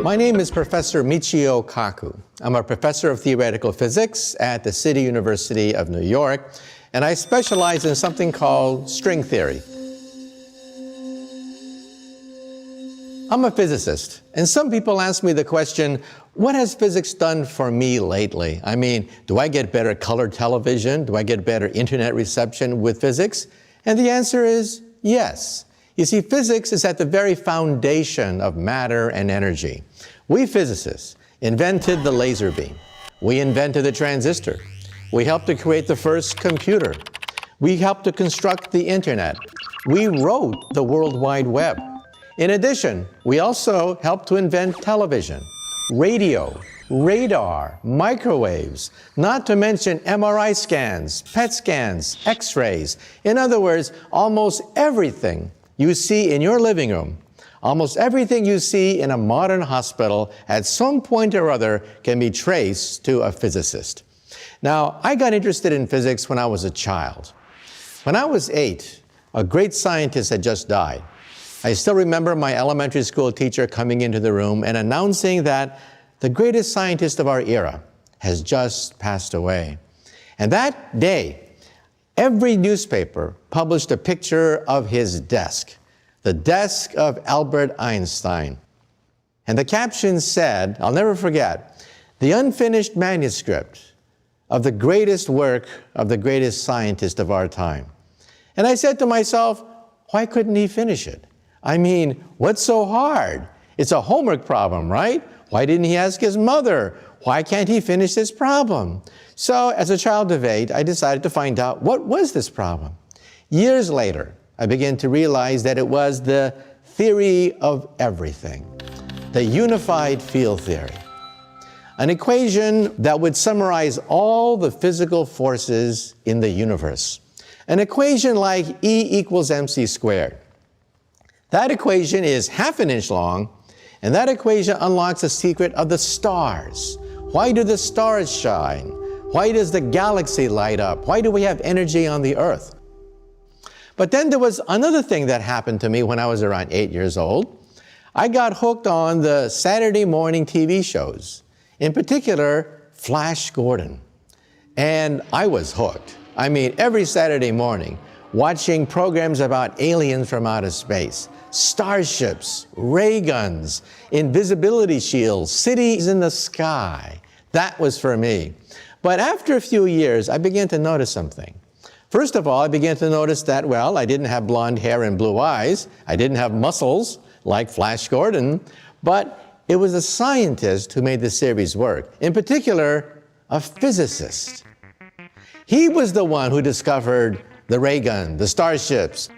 My name is Professor Michio Kaku. I'm a professor of theoretical physics at the City University of New York, and I specialize in something called string theory. I'm a physicist, and some people ask me the question, what has physics done for me lately? I mean, do I get better color television? Do I get better internet reception with physics? And the answer is yes. You see, physics is at the very foundation of matter and energy. We physicists invented the laser beam. We invented the transistor. We helped to create the first computer. We helped to construct the internet. We wrote the World Wide Web. In addition, we also helped to invent television, radio, radar, microwaves, not to mention MRI scans, PET scans, X-rays. In other words, almost everything you see in your living room, almost everything you see in a modern hospital at some point or other can be traced to a physicist. Now, I got interested in physics when I was a child. When I was 8, a great scientist had just died. I still remember my elementary school teacher coming into the room and announcing that the greatest scientist of our era has just passed away. And that day, every newspaper published a picture of his desk, the desk of Albert Einstein. And the caption said, I'll never forget, the unfinished manuscript of the greatest work of the greatest scientist of our time. And I said to myself, why couldn't he finish it? I mean, what's so hard? It's a homework problem, right? Why didn't he ask his mother? Why can't he finish this problem? So as a child of 8, I decided to find out what was this problem. Years later, I began to realize that it was the theory of everything, the unified field theory, an equation that would summarize all the physical forces in the universe, an equation like E equals mc squared. That equation is half an inch long, and that equation unlocks the secret of the stars. Why do the stars shine? Why does the galaxy light up? Why do we have energy on the Earth? But then there was another thing that happened to me when I was around 8 years old. I got hooked on the Saturday morning TV shows, in particular, Flash Gordon. And I was hooked. I mean, every Saturday morning, watching programs about aliens from outer space, starships, ray guns, invisibility shields, cities in the sky. That was for me. But after a few years, I began to notice something. First of all, I began to notice that, well, I didn't have blonde hair and blue eyes. I didn't have muscles like Flash Gordon, but it was a scientist who made the series work. In particular, a physicist. He was the one who discovered the ray gun, the starships.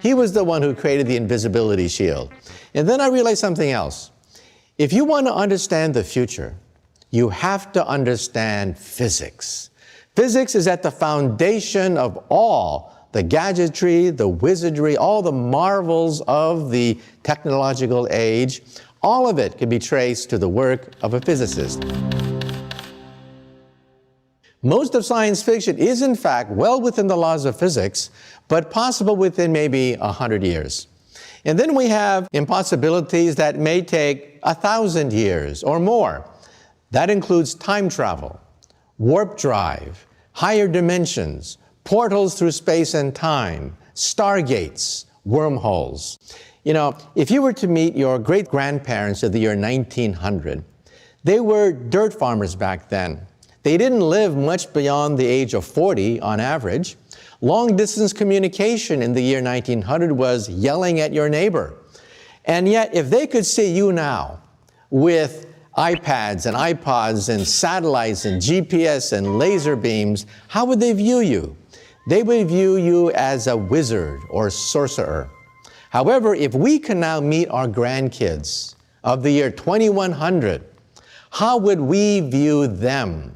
He was the one who created the invisibility shield. And then I realized something else. If you want to understand the future, you have to understand physics. Physics is at the foundation of all the gadgetry, the wizardry, all the marvels of the technological age. All of it can be traced to the work of a physicist. Most of science fiction is, in fact, well within the laws of physics, but possible within maybe 100 years. And then we have impossibilities that may take 1,000 years or more. That includes time travel, warp drive, higher dimensions, portals through space and time, stargates, wormholes. You know, if you were to meet your great-grandparents of the year 1900, they were dirt farmers back then. They didn't live much beyond the age of 40 on average. Long-distance communication in the year 1900 was yelling at your neighbor. And yet, if they could see you now with iPads and iPods and satellites and GPS and laser beams, how would they view you? They would view you as a wizard or sorcerer. However, if we can now meet our grandkids of the year 2100, how would we view them?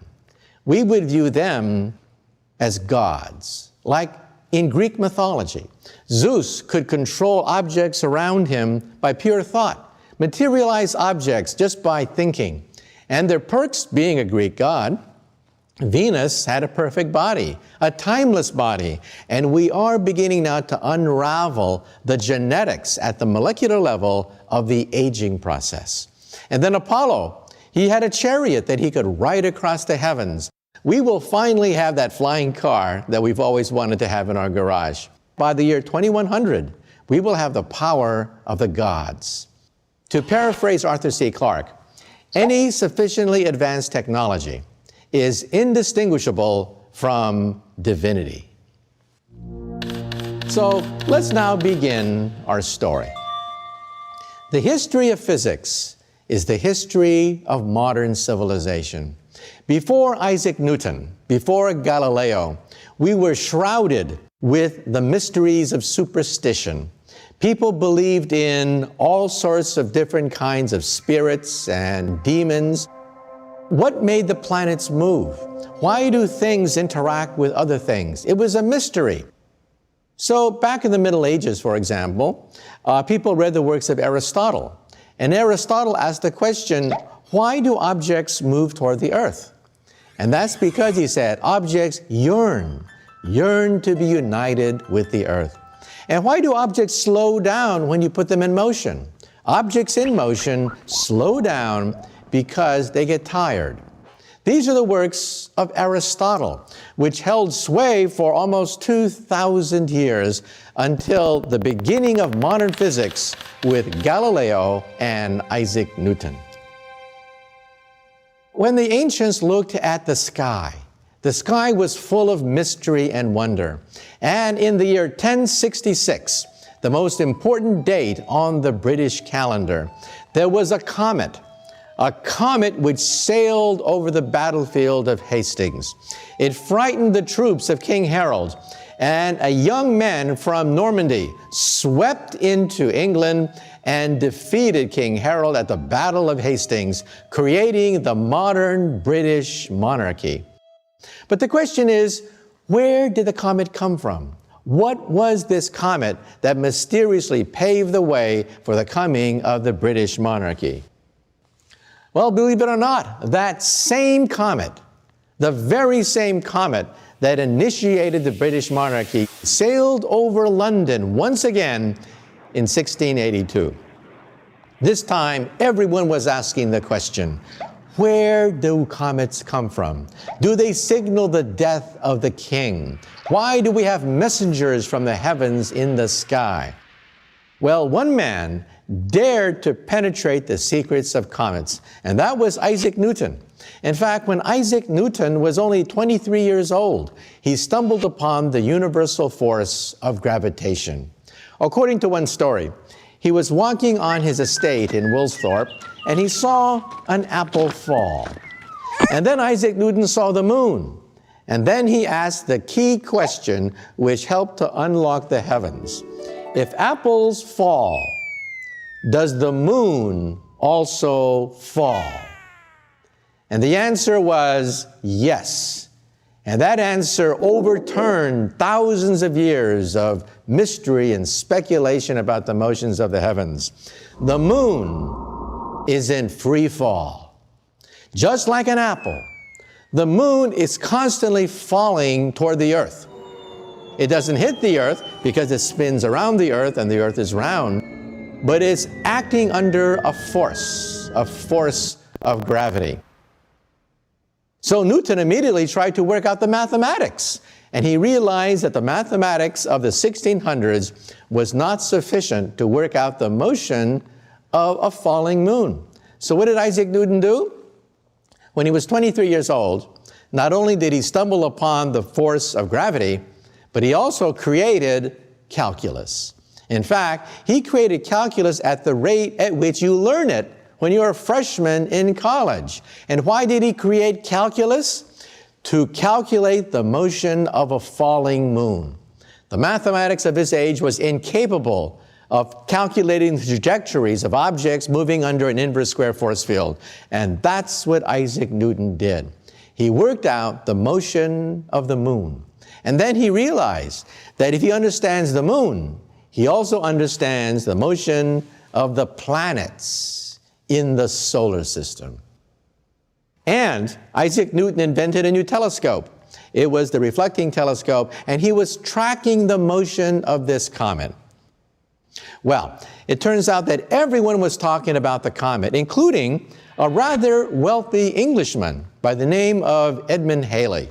We would view them as gods, like in Greek mythology. Zeus could control objects around him by pure thought, materialize objects just by thinking. And their perks, being a Greek god, Venus had a perfect body, a timeless body, and we are beginning now to unravel the genetics at the molecular level of the aging process. And then Apollo, he had a chariot that he could ride across the heavens. We will finally have that flying car that we've always wanted to have in our garage. By the year 2100, we will have the power of the gods. To paraphrase Arthur C. Clarke, any sufficiently advanced technology is indistinguishable from divinity. So let's now begin our story. The history of physics is the history of modern civilization. Before Isaac Newton, before Galileo, we were shrouded with the mysteries of superstition. People believed in all sorts of different kinds of spirits and demons. What made the planets move? Why do things interact with other things? It was a mystery. So back in the Middle Ages, for example, people read the works of Aristotle. And Aristotle asked the question, why do objects move toward the earth? And that's because, he said, objects yearn to be united with the earth. And why do objects slow down when you put them in motion? Objects in motion slow down because they get tired. These are the works of Aristotle, which held sway for almost 2,000 years until the beginning of modern physics with Galileo and Isaac Newton. When the ancients looked at the sky was full of mystery and wonder. And in the year 1066, the most important date on the British calendar, there was a comet which sailed over the battlefield of Hastings. It frightened the troops of King Harold, and a young man from Normandy swept into England and defeated King Harold at the Battle of Hastings, creating the modern British monarchy. But the question is, where did the comet come from? What was this comet that mysteriously paved the way for the coming of the British monarchy? Well, believe it or not, that same comet, the very same comet that initiated the British monarchy, sailed over London once again in 1682. This time, everyone was asking the question, where do comets come from? Do they signal the death of the king? Why do we have messengers from the heavens in the sky? Well, one man dared to penetrate the secrets of comets, and that was Isaac Newton. In fact, when Isaac Newton was only 23 years old, he stumbled upon the universal force of gravitation. According to one story, he was walking on his estate in Woolsthorpe, and he saw an apple fall. And then Isaac Newton saw the moon. And then he asked the key question which helped to unlock the heavens. If apples fall, does the moon also fall? And the answer was yes. And that answer overturned thousands of years of mystery and speculation about the motions of the heavens. The moon is in free fall. Just like an apple, the moon is constantly falling toward the earth. It doesn't hit the earth because it spins around the earth and the earth is round, but it's acting under a force of gravity. So Newton immediately tried to work out the mathematics, and he realized that the mathematics of the 1600s was not sufficient to work out the motion of a falling moon. So what did Isaac Newton do? When he was 23 years old, not only did he stumble upon the force of gravity, but he also created calculus. In fact, he created calculus at the rate at which you learn it when you're a freshman in college. And why did he create calculus? To calculate the motion of a falling moon. The mathematics of his age was incapable of calculating the trajectories of objects moving under an inverse square force field. And that's what Isaac Newton did. He worked out the motion of the moon. And then he realized that if he understands the moon, he also understands the motion of the planets in the solar system. And Isaac Newton invented a new telescope. It was the reflecting telescope, and he was tracking the motion of this comet. Well, it turns out that everyone was talking about the comet, including a rather wealthy Englishman by the name of Edmund Halley.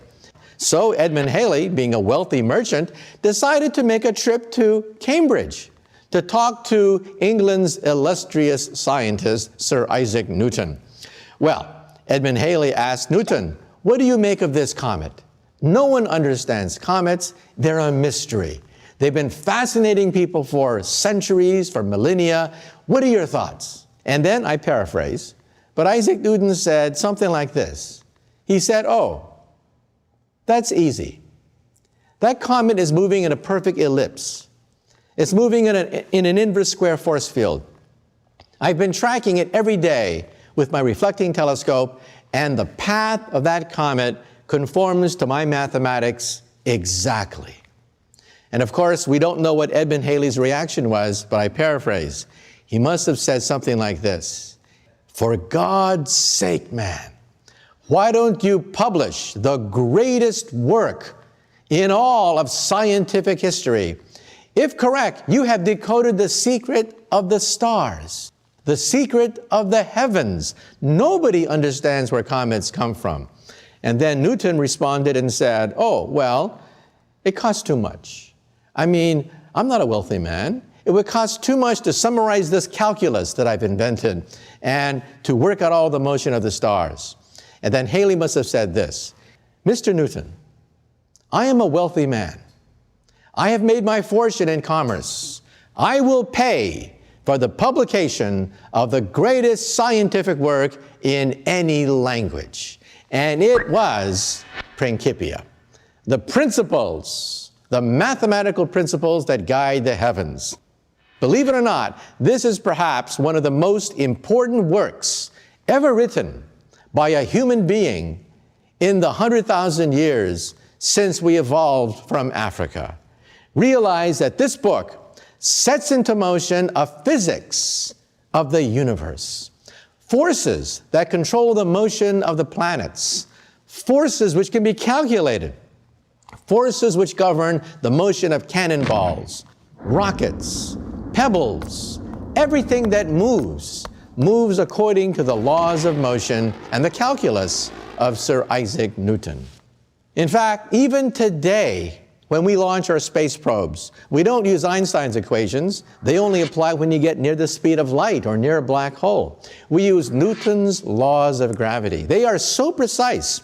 So Edmund Halley, being a wealthy merchant, decided to make a trip to Cambridge to talk to England's illustrious scientist, Sir Isaac Newton. Well, Edmund Halley asked Newton, "What do you make of this comet? No one understands comets. They're a mystery. They've been fascinating people for centuries, for millennia. What are your thoughts?" And then, I paraphrase, but Isaac Newton said something like this. He said, "Oh, that's easy. That comet is moving in a perfect ellipse. It's moving in an inverse square force field. I've been tracking it every day with my reflecting telescope, and the path of that comet conforms to my mathematics exactly." And of course, we don't know what Edmund Halley's reaction was, but I paraphrase. He must have said something like this: "For God's sake, man, why don't you publish the greatest work in all of scientific history? If correct, you have decoded the secret of the stars, the secret of the heavens. Nobody understands where comets come from." And then Newton responded and said, "Oh, well, it costs too much. I mean, I'm not a wealthy man. It would cost too much to summarize this calculus that I've invented and to work out all the motion of the stars." And then Halley must have said this: "Mr. Newton, I am a wealthy man. I have made my fortune in commerce. I will pay for the publication of the greatest scientific work in any language." And it was Principia, the principles, the mathematical principles that guide the heavens. Believe it or not, this is perhaps one of the most important works ever written by a human being in the 100,000 years since we evolved from Africa. Realize that this book sets into motion a physics of the universe. Forces that control the motion of the planets. Forces which can be calculated. Forces which govern the motion of cannonballs, rockets, pebbles. Everything that moves according to the laws of motion and the calculus of Sir Isaac Newton. In fact, even today, when we launch our space probes, we don't use Einstein's equations. They only apply when you get near the speed of light or near a black hole. We use Newton's laws of gravity. They are so precise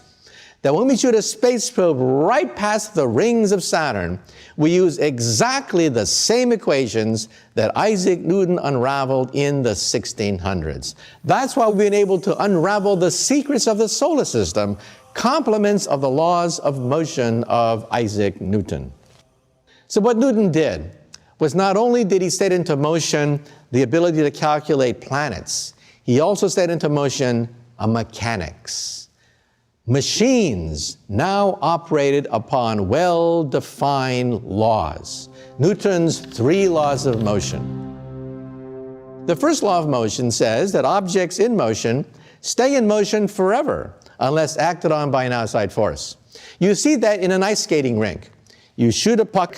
that when we shoot a space probe right past the rings of Saturn, we use exactly the same equations that Isaac Newton unraveled in the 1600s. That's why we've been able to unravel the secrets of the solar system, complements of the laws of motion of Isaac Newton. So what Newton did was not only did he set into motion the ability to calculate planets, he also set into motion a mechanics. Machines now operated upon well-defined laws. Newton's 3 laws of motion. The first law of motion says that objects in motion stay in motion forever unless acted on by an outside force. You see that in an ice skating rink. You shoot a puck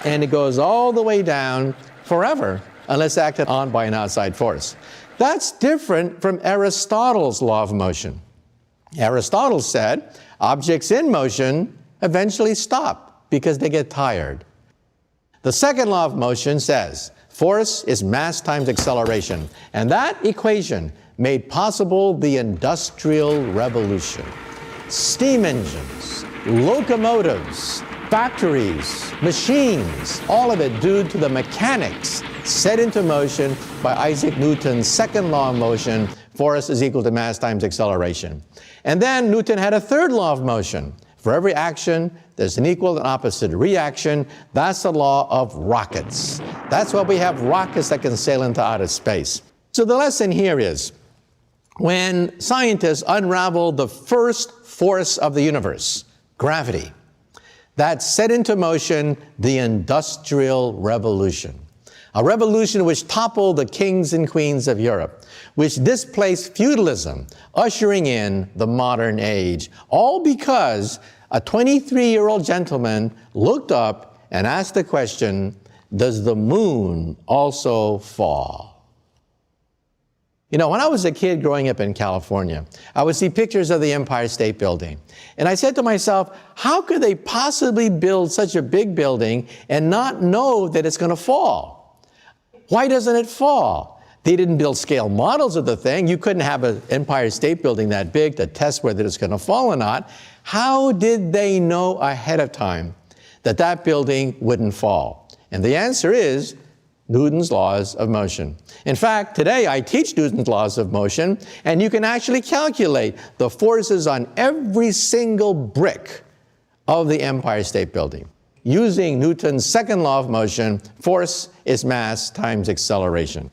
and it goes all the way down forever unless acted on by an outside force. That's different from Aristotle's law of motion. Aristotle said objects in motion eventually stop because they get tired. The second law of motion says force is mass times acceleration, and that equation made possible the Industrial Revolution. Steam engines, locomotives, factories, machines, all of it due to the mechanics set into motion by Isaac Newton's second law of motion, force is equal to mass times acceleration. And then Newton had a third law of motion. For every action, there's an equal and opposite reaction. That's the law of rockets. That's why we have rockets that can sail into outer space. So the lesson here is, when scientists unraveled the first force of the universe, gravity, that set into motion the Industrial Revolution. a revolution which toppled the kings and queens of Europe, which displaced feudalism, ushering in the modern age, all because a 23-year-old gentleman looked up and asked the question, does the moon also fall? You know, when I was a kid growing up in California, I would see pictures of the Empire State Building. And I said to myself, how could they possibly build such a big building and not know that it's going to fall? Why doesn't it fall? They didn't build scale models of the thing. You couldn't have an Empire State Building that big to test whether it's going to fall or not. How did they know ahead of time that that building wouldn't fall? And the answer is Newton's laws of motion. In fact, today I teach Newton's laws of motion, and you can actually calculate the forces on every single brick of the Empire State Building. Using Newton's second law of motion, force is mass times acceleration.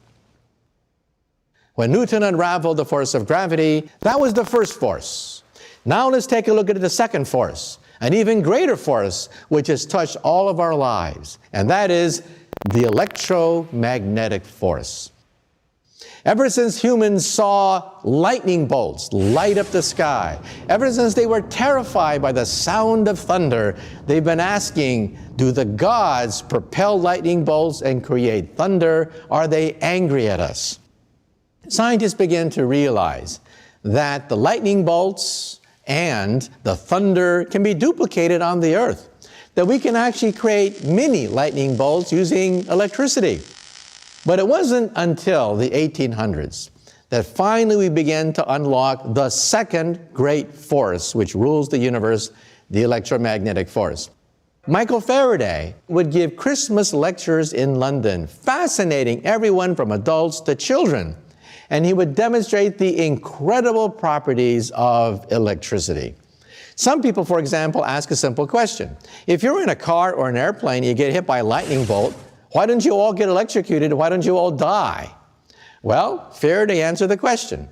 When Newton unraveled the force of gravity, that was the first force. Now let's take a look at the second force, an even greater force which has touched all of our lives, and that is the electromagnetic force. Ever since humans saw lightning bolts light up the sky, ever since they were terrified by the sound of thunder, they've been asking, do the gods propel lightning bolts and create thunder? Are they angry at us? Scientists began to realize that the lightning bolts and the thunder can be duplicated on the Earth, that we can actually create mini lightning bolts using electricity. But it wasn't until the 1800s that finally we began to unlock the second great force which rules the universe, the electromagnetic force. Michael Faraday would give Christmas lectures in London, fascinating everyone from adults to children. And he would demonstrate the incredible properties of electricity. Some people, for example, ask a simple question. If you're in a car or an airplane, you get hit by a lightning bolt, why don't you all get electrocuted? Why don't you all die? Well, Faraday answered the question.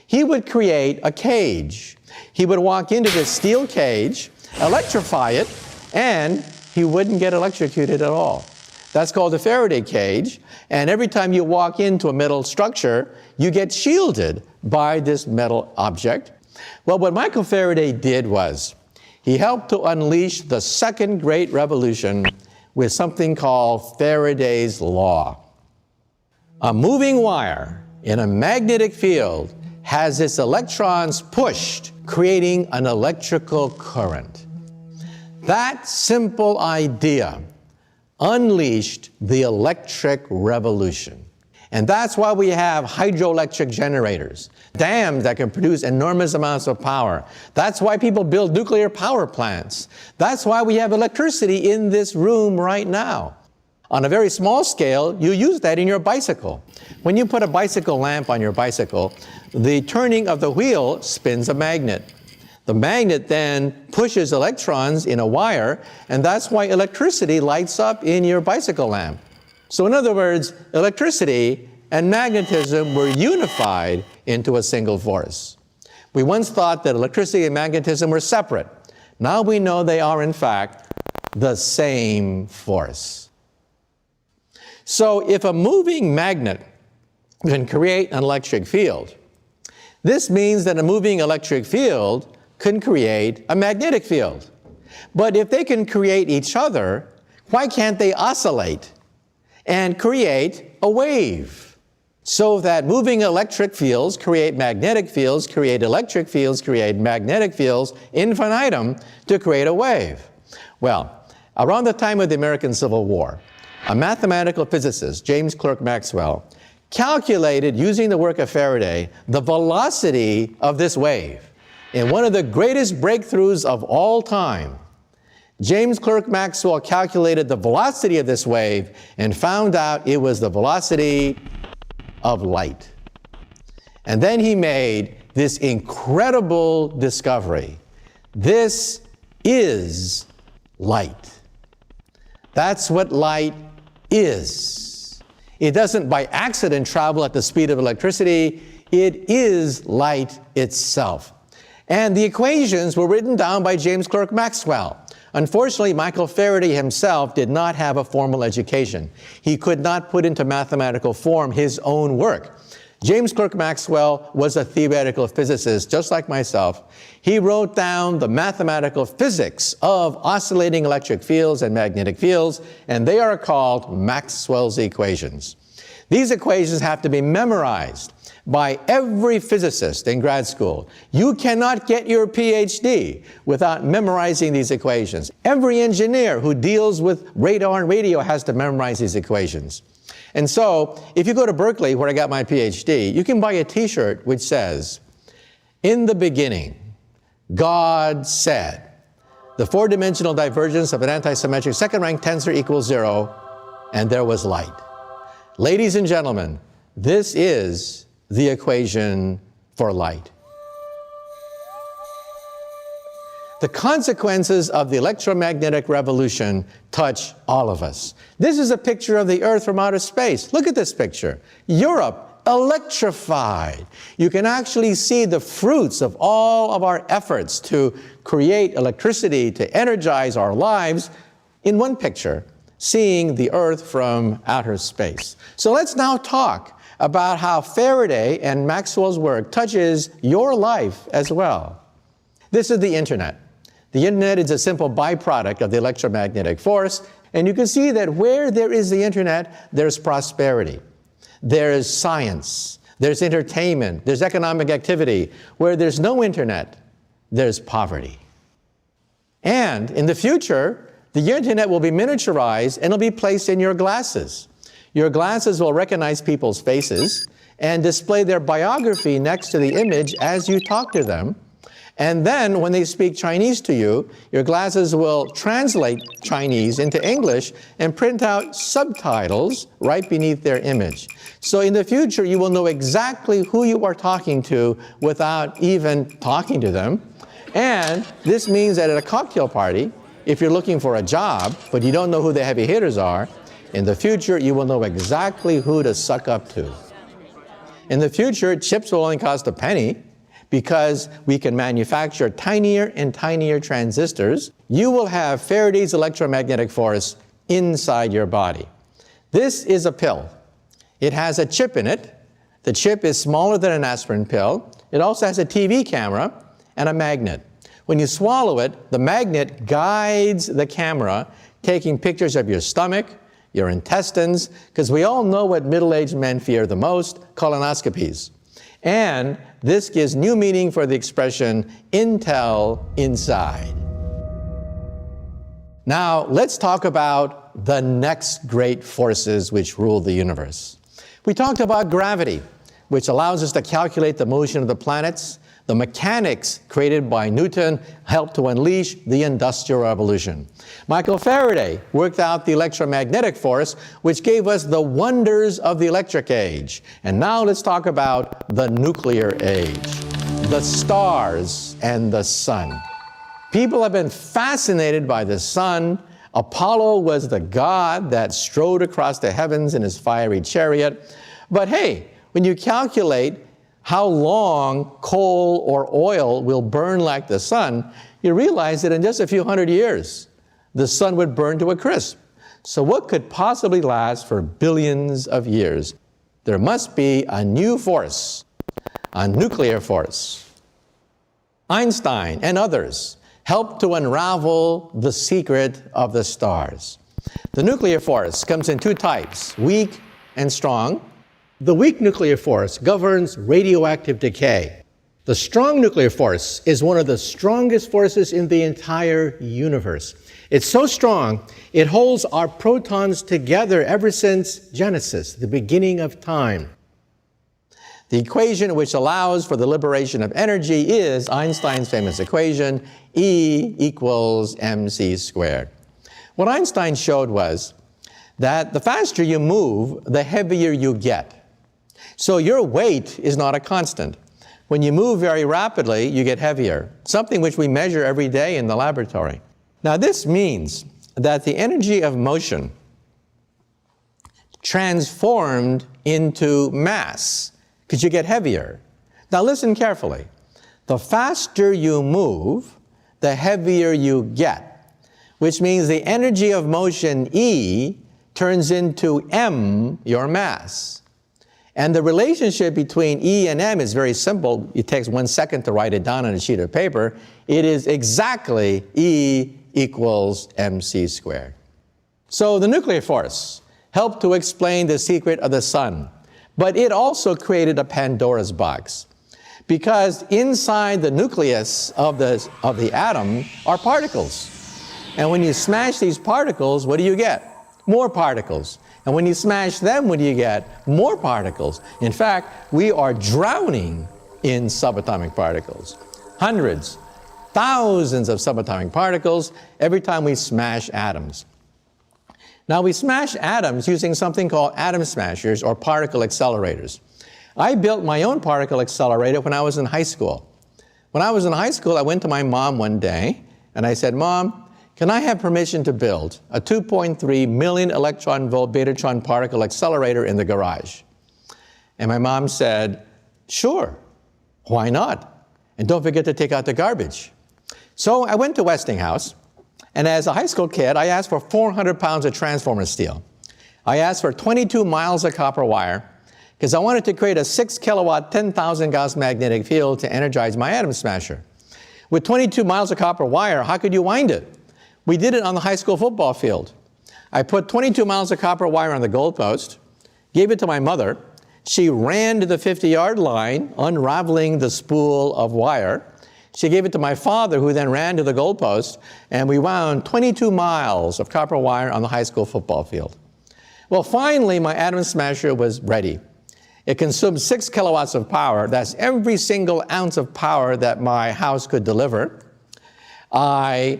He would create a cage. He would walk into this steel cage, electrify it, and he wouldn't get electrocuted at all. That's called the Faraday cage, and every time you walk into a metal structure, you get shielded by this metal object. Well, what Michael Faraday did was he helped to unleash the second great revolution with something called Faraday's law. A moving wire in a magnetic field has its electrons pushed, creating an electrical current. That simple idea unleashed the electric revolution. And that's why we have hydroelectric generators, dams that can produce enormous amounts of power. That's why people build nuclear power plants. That's why we have electricity in this room right now. On a very small scale, you use that in your bicycle. When you put a bicycle lamp on your bicycle, the turning of the wheel spins a magnet. The magnet then pushes electrons in a wire, and that's why electricity lights up in your bicycle lamp. So in other words, electricity and magnetism were unified into a single force. We once thought that electricity and magnetism were separate. Now we know they are, in fact, the same force. So if a moving magnet can create an electric field, this means that a moving electric field can create a magnetic field. But if they can create each other, why can't they oscillate and create a wave? So that moving electric fields create magnetic fields, create electric fields, create magnetic fields, infinitum, to create a wave. Well, around the time of the American Civil War, a mathematical physicist, James Clerk Maxwell, calculated using the work of Faraday the velocity of this wave. In one of the greatest breakthroughs of all time, James Clerk Maxwell calculated the velocity of this wave and found out it was the velocity of light. And then he made this incredible discovery. This is light. That's what light is. It doesn't by accident travel at the speed of electricity. It is light itself. And the equations were written down by James Clerk Maxwell. Unfortunately, Michael Faraday himself did not have a formal education. He could not put into mathematical form his own work. James Clerk Maxwell was a theoretical physicist, just like myself. He wrote down the mathematical physics of oscillating electric fields and magnetic fields, and they are called Maxwell's equations. These equations have to be memorized by every physicist in grad school. You cannot get your PhD without memorizing these equations. Every engineer who deals with radar and radio has to memorize these equations. And so, if you go to Berkeley, where I got my PhD, you can buy a t-shirt which says, "In the beginning, God said, the four-dimensional divergence of an antisymmetric second-rank tensor equals 0, and there was light." Ladies and gentlemen, this is the equation for light. The consequences of the electromagnetic revolution touch all of us. This is a picture of the Earth from outer space. Look at this picture. Europe, electrified. You can actually see the fruits of all of our efforts to create electricity, to energize our lives in one picture, seeing the Earth from outer space. So let's now talk about how Faraday and Maxwell's work touches your life as well. This is the internet. The internet is a simple byproduct of the electromagnetic force, and you can see that where there is the internet, there's prosperity. There's science, there's entertainment, there's economic activity. Where there's no internet, there's poverty. And in the future, the internet will be miniaturized and it'll be placed in your glasses. Your glasses will recognize people's faces and display their biography next to the image as you talk to them. And then when they speak Chinese to you, your glasses will translate Chinese into English and print out subtitles right beneath their image. So in the future, you will know exactly who you are talking to without even talking to them. And this means that at a cocktail party, if you're looking for a job, but you don't know who the heavy hitters are, in the future, you will know exactly who to suck up to. In the future, chips will only cost a penny, because we can manufacture tinier and tinier transistors. You will have Faraday's electromagnetic force inside your body. This is a pill. It has a chip in it. The chip is smaller than an aspirin pill. It also has a TV camera and a magnet. When you swallow it, the magnet guides the camera, taking pictures of your stomach, your intestines, because we all know what middle-aged men fear the most, colonoscopies. And this gives new meaning for the expression, Intel inside. Now, let's talk about the next great forces which rule the universe. We talked about gravity, which allows us to calculate the motion of the planets. The mechanics created by Newton helped to unleash the Industrial Revolution. Michael Faraday worked out the electromagnetic force, which gave us the wonders of the electric age. And now let's talk about the nuclear age, the stars and the sun. People have been fascinated by the sun. Apollo was the god that strode across the heavens in his fiery chariot. But hey, when you calculate how long coal or oil will burn like the sun, you realize that in just a few hundred years, the sun would burn to a crisp. So what could possibly last for billions of years? There must be a new force, a nuclear force. Einstein and others helped to unravel the secret of the stars. The nuclear force comes in two types, weak and strong. The weak nuclear force governs radioactive decay. The strong nuclear force is one of the strongest forces in the entire universe. It's so strong, it holds our protons together ever since Genesis, the beginning of time. The equation which allows for the liberation of energy is Einstein's famous equation, E equals mc squared. What Einstein showed was that the faster you move, the heavier you get. So your weight is not a constant. When you move very rapidly, you get heavier, something which we measure every day in the laboratory. Now this means that the energy of motion transformed into mass, because you get heavier. Now listen carefully. The faster you move, the heavier you get, which means the energy of motion, E, turns into m, your mass. And the relationship between E and m is very simple. It takes 1 second to write it down on a sheet of paper. It is exactly E equals mc squared. So the nuclear force helped to explain the secret of the sun, but it also created a Pandora's box. Because inside the nucleus of the atom are particles. And when you smash these particles, what do you get? More particles. And when you smash them, what do you get? More particles. In fact, we are drowning in subatomic particles. Hundreds, thousands of subatomic particles every time we smash atoms. Now, we smash atoms using something called atom smashers or particle accelerators. I built my own particle accelerator when I was in high school. When I was in high school, I went to my mom one day and I said, "Mom, can I have permission to build a 2.3 million electron volt betatron particle accelerator in the garage?" And my mom said, "Sure, why not? And don't forget to take out the garbage." So I went to Westinghouse, and as a high school kid, I asked for 400 pounds of transformer steel. I asked for 22 miles of copper wire, because I wanted to create a 6 kilowatt, 10,000 Gauss magnetic field to energize my atom smasher. With 22 miles of copper wire, how could you wind it? We did it on the high school football field. I put 22 miles of copper wire on the goalpost, gave it to my mother. She ran to the 50-yard line, unraveling the spool of wire. She gave it to my father, who then ran to the goalpost, and we wound 22 miles of copper wire on the high school football field. Well, finally, my atom smasher was ready. It consumed 6 kilowatts of power. That's every single ounce of power that my house could deliver. I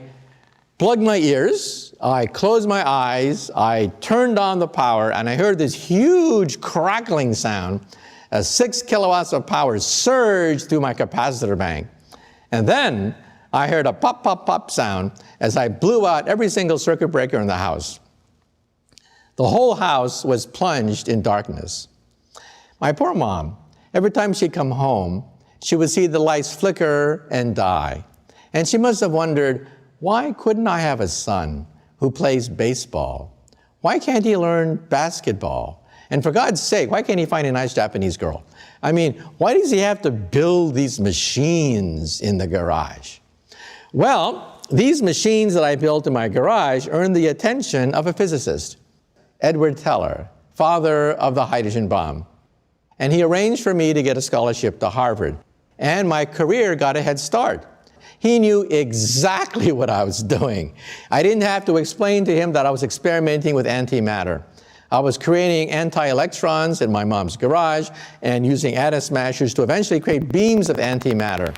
plugged my ears, I closed my eyes, I turned on the power, and I heard this huge crackling sound as 6 kilowatts of power surged through my capacitor bank. And then I heard a pop, pop, pop sound as I blew out every single circuit breaker in the house. The whole house was plunged in darkness. My poor mom, every time she'd come home, she would see the lights flicker and die. And she must have wondered, why couldn't I have a son who plays baseball? Why can't he learn basketball? And for God's sake, why can't he find a nice Japanese girl? I mean, why does he have to build these machines in the garage? Well, these machines that I built in my garage earned the attention of a physicist, Edward Teller, father of the hydrogen bomb. And he arranged for me to get a scholarship to Harvard. And my career got a head start. He knew exactly what I was doing. I didn't have to explain to him that I was experimenting with antimatter. I was creating anti-electrons in my mom's garage and using atom smashers to eventually create beams of antimatter.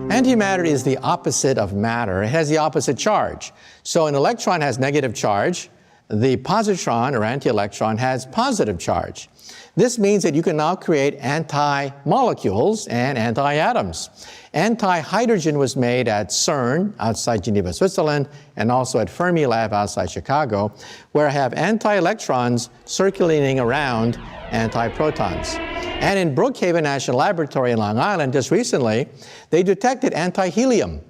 Antimatter is the opposite of matter. It has the opposite charge. So an electron has negative charge. The positron, or anti-electron, has positive charge. This means that you can now create anti-molecules and anti-atoms. Anti-hydrogen was made at CERN, outside Geneva, Switzerland, and also at Fermilab outside Chicago, where I have anti-electrons circulating around anti-protons. And in Brookhaven National Laboratory in Long Island, just recently, they detected anti-helium.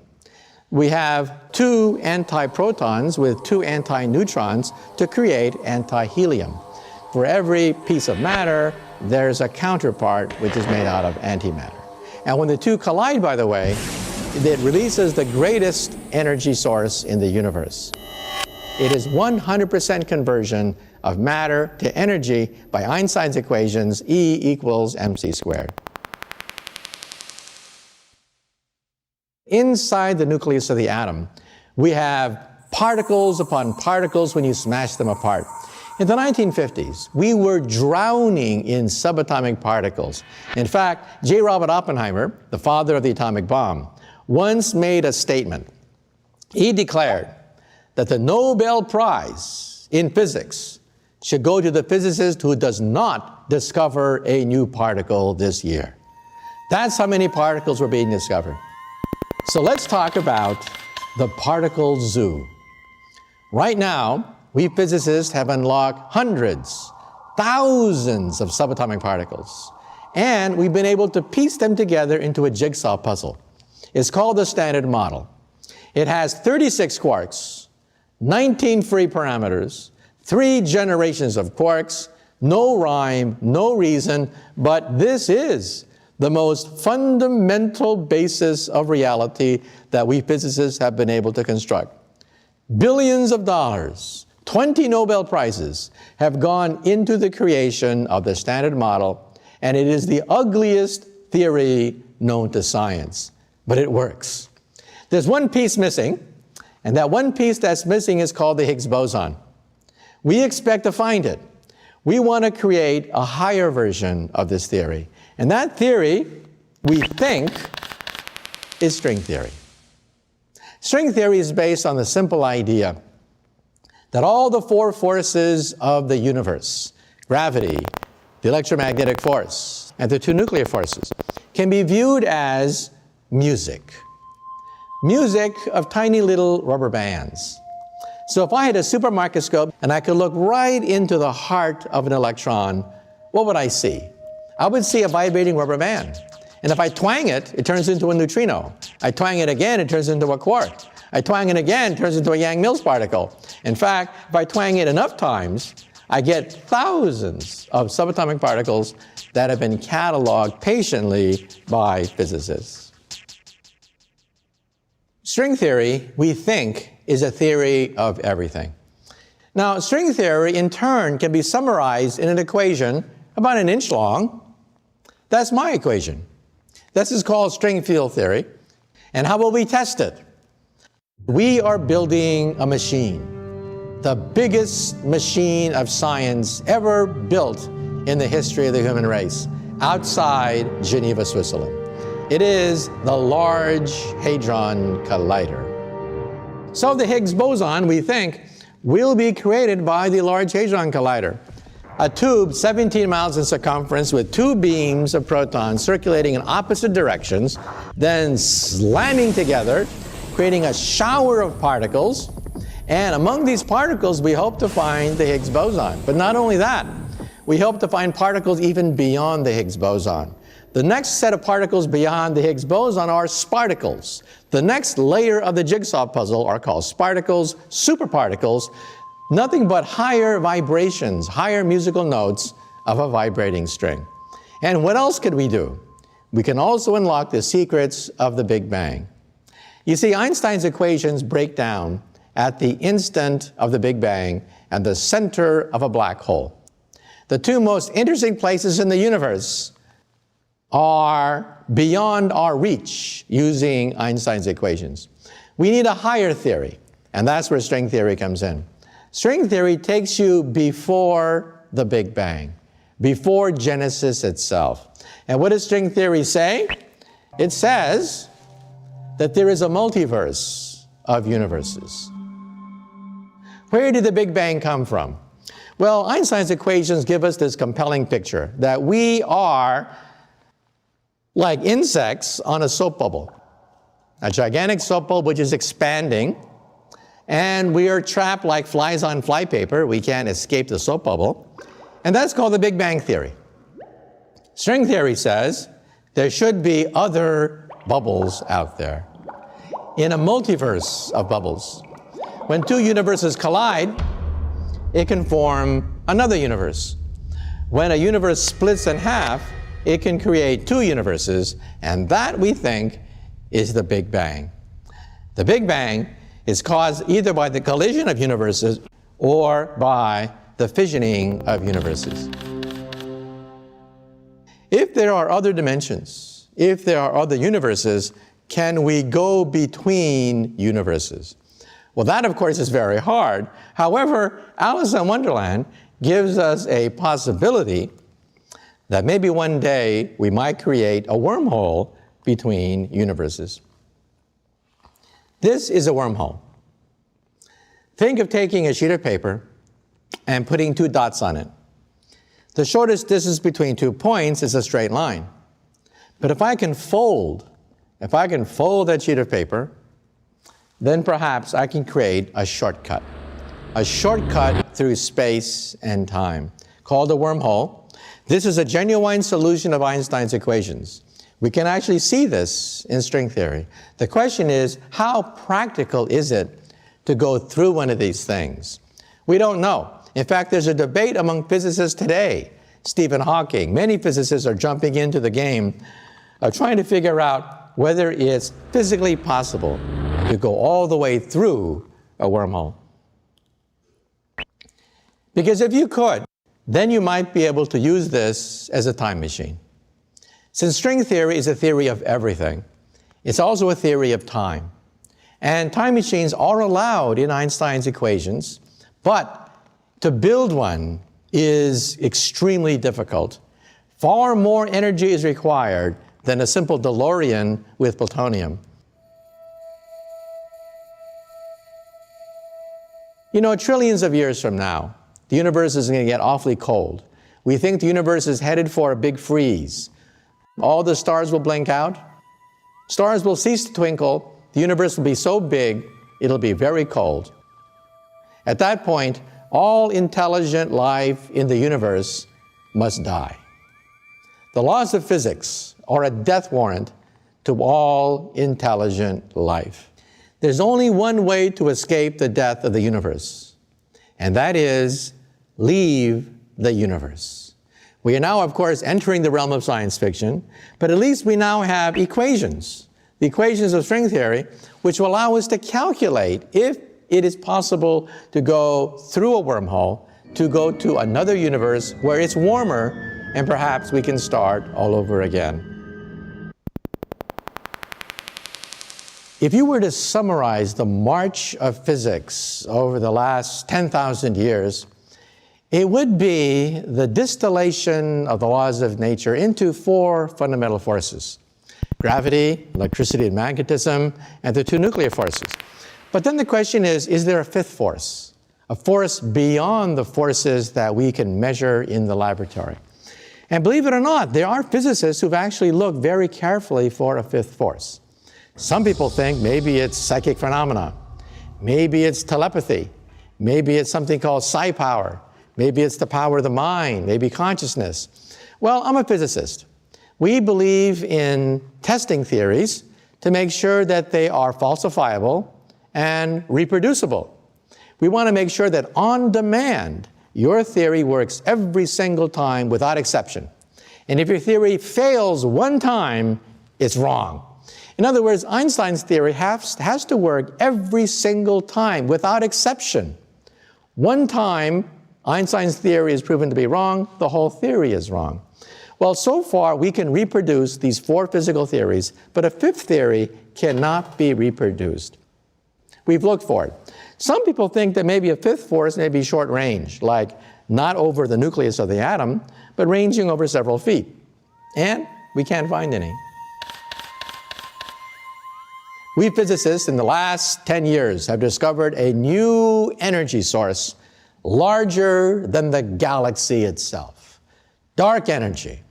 We have 2 antiprotons with 2 antineutrons to create anti-helium. For every piece of matter, there's a counterpart which is made out of antimatter. And when the two collide, by the way, it releases the greatest energy source in the universe. It is 100% conversion of matter to energy by Einstein's equations, E equals mc squared. Inside the nucleus of the atom, we have particles upon particles when you smash them apart. In the 1950s, we were drowning in subatomic particles. In fact, J. Robert Oppenheimer, the father of the atomic bomb, once made a statement. He declared that the Nobel Prize in physics should go to the physicist who does not discover a new particle this year. That's how many particles were being discovered. So let's talk about the particle zoo. Right now, we physicists have unlocked hundreds, thousands of subatomic particles. And we've been able to piece them together into a jigsaw puzzle. It's called the Standard Model. It has 36 quarks, 19 free parameters, 3 generations of quarks, no rhyme, no reason, but this is the most fundamental basis of reality that we physicists have been able to construct. Billions of dollars, 20 Nobel Prizes have gone into the creation of the Standard Model, and it is the ugliest theory known to science, but it works. There's one piece missing, and that one piece that's missing is called the Higgs boson. We expect to find it. We want to create a higher version of this theory. And that theory, we think, is string theory. String theory is based on the simple idea that all the 4 forces of the universe, gravity, the electromagnetic force, and the 2 nuclear forces, can be viewed as music. Music of tiny little rubber bands. So if I had a super microscope and I could look right into the heart of an electron, what would I see? I would see a vibrating rubber band. And if I twang it, it turns into a neutrino. I twang it again, it turns into a quark. I twang it again, it turns into a Yang-Mills particle. In fact, if I twang it enough times, I get thousands of subatomic particles that have been cataloged patiently by physicists. String theory, we think, is a theory of everything. Now, string theory, in turn, can be summarized in an equation about an inch long. That's my equation. This is called string field theory. And how will we test it? We are building a machine, the biggest machine of science ever built in the history of the human race, outside Geneva, Switzerland. It is the Large Hadron Collider. So the Higgs boson, we think, will be created by the Large Hadron Collider, a tube 17 miles in circumference with 2 beams of protons circulating in opposite directions, then slamming together, creating a shower of particles. And among these particles, we hope to find the Higgs boson. But not only that, we hope to find particles even beyond the Higgs boson. The next set of particles beyond the Higgs boson are sparticles. The next layer of the jigsaw puzzle are called sparticles, superparticles, nothing but higher vibrations, higher musical notes of a vibrating string. And what else could we do? We can also unlock the secrets of the Big Bang. You see, Einstein's equations break down at the instant of the Big Bang and the center of a black hole. The 2 most interesting places in the universe are beyond our reach using Einstein's equations. We need a higher theory, and that's where string theory comes in. String theory takes you before the Big Bang, before Genesis itself. And what does string theory say? It says that there is a multiverse of universes. Where did the Big Bang come from? Well, Einstein's equations give us this compelling picture that we are like insects on a soap bubble, a gigantic soap bubble which is expanding, and we are trapped like flies on flypaper. We can't escape the soap bubble, and that's called the Big Bang theory. String theory says there should be other bubbles out there in a multiverse of bubbles. When 2 universes collide, it can form another universe. When a universe splits in half, it can create 2 universes, and that, we think, is the Big Bang. The Big Bang is caused either by the collision of universes or by the fissioning of universes. If there are other dimensions, if there are other universes, can we go between universes? Well, that, of course, is very hard. However, Alice in Wonderland gives us a possibility that maybe one day we might create a wormhole between universes. This is a wormhole. Think of taking a sheet of paper and putting 2 dots on it. The shortest distance between 2 points is a straight line. But if I can fold that sheet of paper, then perhaps I can create a shortcut through space and time, called a wormhole. This is a genuine solution of Einstein's equations. We can actually see this in string theory. The question is, how practical is it to go through one of these things? We don't know. In fact, there's a debate among physicists today. Stephen Hawking, many physicists are jumping into the game of trying to figure out whether it's physically possible to go all the way through a wormhole. Because if you could, then you might be able to use this as a time machine. Since string theory is a theory of everything, it's also a theory of time. And time machines are allowed in Einstein's equations, but to build one is extremely difficult. Far more energy is required than a simple DeLorean with plutonium. You know, trillions of years from now, the universe is going to get awfully cold. We think the universe is headed for a big freeze. All the stars will blink out. Stars will cease to twinkle. The universe will be so big, it'll be very cold. At that point, all intelligent life in the universe must die. The laws of physics are a death warrant to all intelligent life. There's only one way to escape the death of the universe, and that is leave the universe. We are now, of course, entering the realm of science fiction, but at least we now have equations, the equations of string theory, which will allow us to calculate if it is possible to go through a wormhole, to go to another universe where it's warmer, and perhaps we can start all over again. If you were to summarize the march of physics over the last 10,000 years, it would be the distillation of the laws of nature into four fundamental forces: gravity, electricity, and magnetism, and the two nuclear forces. But then the question is there a fifth force? A force beyond the forces that we can measure in the laboratory? And believe it or not, there are physicists who've actually looked very carefully for a fifth force. Some people think maybe it's psychic phenomena, maybe it's telepathy, maybe it's something called psi power, maybe it's the power of the mind, maybe consciousness. Well, I'm a physicist. We believe in testing theories to make sure that they are falsifiable and reproducible. We want to make sure that on demand, your theory works every single time without exception. And if your theory fails one time, it's wrong. In other words, Einstein's theory has to work every single time without exception. One time, Einstein's theory is proven to be wrong, the whole theory is wrong. Well, so far, we can reproduce these four physical theories, but a fifth theory cannot be reproduced. We've looked for it. Some people think that maybe a fifth force may be short range, like not over the nucleus of the atom, but ranging over several feet. And we can't find any. We physicists in the last 10 years have discovered a new energy source larger than the galaxy itself. Dark energy.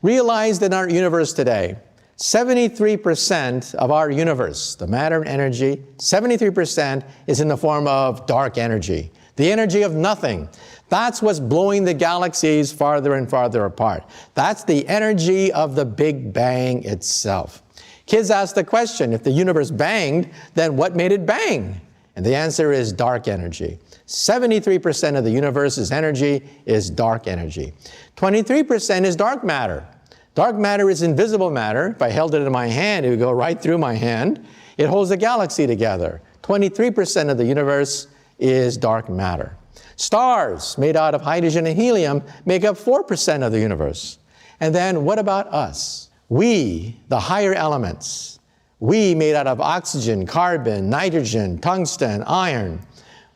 Realize that in our universe today, 73% of our universe, the matter and energy, 73% is in the form of dark energy, the energy of nothing. That's what's blowing the galaxies farther and farther apart. That's the energy of the Big Bang itself. Kids ask the question, if the universe banged, then what made it bang? And the answer is dark energy. 73% of the universe's energy is dark energy. 23% is dark matter. Dark matter is invisible matter. If I held it in my hand, it would go right through my hand. It holds a galaxy together. 23% of the universe is dark matter. Stars made out of hydrogen and helium make up 4% of the universe. And then what about us? We, the higher elements, we made out of oxygen, carbon, nitrogen, tungsten, iron,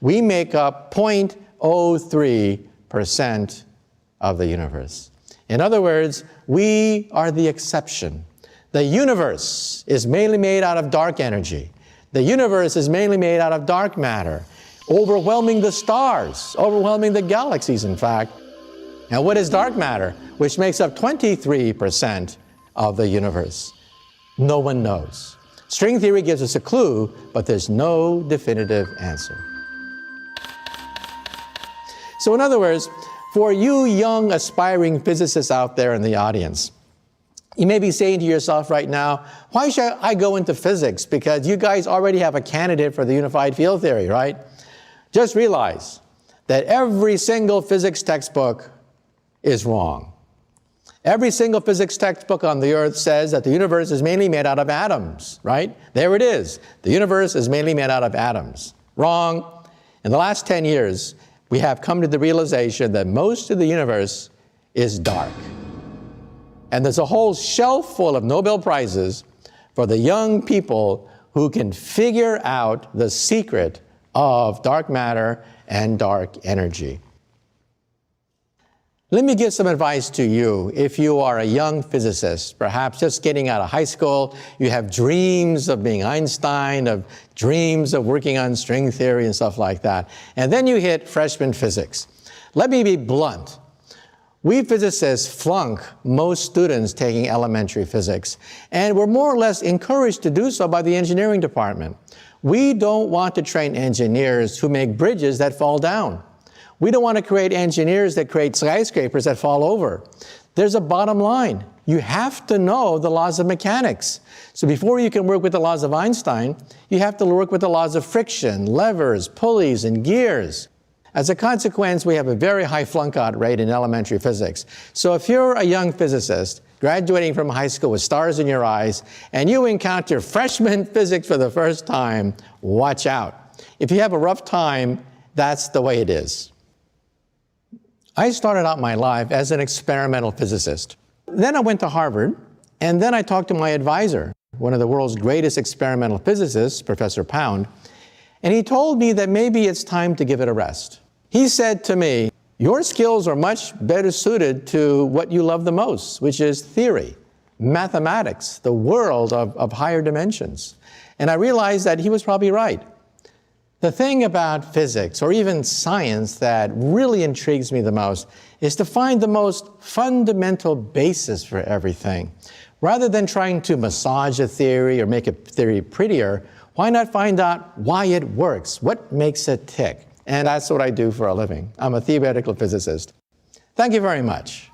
we make up 0.03% of the universe. In other words, we are the exception. The universe is mainly made out of dark energy. The universe is mainly made out of dark matter, overwhelming the stars, overwhelming the galaxies, in fact. Now, what is dark matter, which makes up 23% of the universe? No one knows. String theory gives us a clue, but there's no definitive answer. So in other words, For you young aspiring physicists out there in the audience, you may be saying to yourself right now, why should I go into physics? Because you guys already have a candidate for the unified field theory, right? Just realize that every single physics textbook is wrong. Every single physics textbook on the earth says that the universe is mainly made out of atoms, right? There it is. The universe is mainly made out of atoms. Wrong. In the last 10 years, we have come to the realization that most of the universe is dark. And there's a whole shelf full of Nobel Prizes for the young people who can figure out the secret of dark matter and dark energy. Let me give some advice to you. If you are a young physicist, perhaps just getting out of high school, you have dreams of being Einstein, of dreams of working on string theory and stuff like that, and then you hit freshman physics. Let me be blunt. We physicists flunk most students taking elementary physics, and we're more or less encouraged to do so by the engineering department. We don't want to train engineers who make bridges that fall down. We don't want to create engineers that create skyscrapers that fall over. There's a bottom line. You have to know the laws of mechanics. So before you can work with the laws of Einstein, you have to work with the laws of friction, levers, pulleys, and gears. As a consequence, we have a very high flunk-out rate in elementary physics. So if you're a young physicist graduating from high school with stars in your eyes, and you encounter freshman physics for the first time, watch out. If you have a rough time, that's the way it is. I started out my life as an experimental physicist. Then I went to Harvard, and then I talked to my advisor, one of the world's greatest experimental physicists, Professor Pound, and he told me that maybe it's time to give it a rest. He said to me, your skills are much better suited to what you love the most, which is theory, mathematics, the world of higher dimensions. And I realized that he was probably right. The thing about physics, or even science, that really intrigues me the most is to find the most fundamental basis for everything. Rather than trying to massage a theory or make a theory prettier, why not find out why it works? What makes it tick? And that's what I do for a living. I'm a theoretical physicist. Thank you very much.